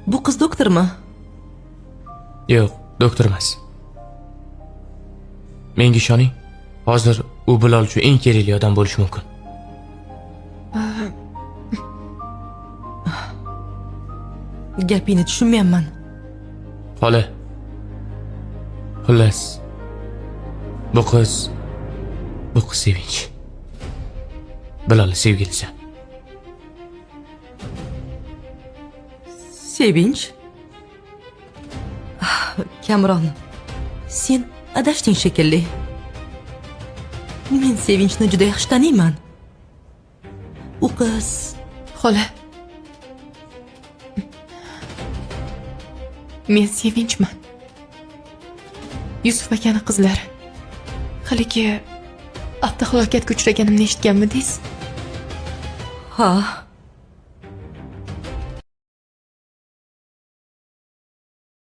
Bu qiz doktormi? Yo'q, doktor emas. Menga ishoning, hozir u Bilol uchun eng kerakli odam bo'lishi mumkin. Gapingni tushunmayapman. Xola. Xullas. Bu qiz Sevinch. Bilol sevgilisi. Sevinch? Kamron, sen adashding shekilli. Men Sevinchni juda yaxshi taniyman. U qiz... Xola. Men Sevinchman. Yusuf akani qizlari. Haligi avtohalokatga uchraganimni eshitganmidingiz? Ha,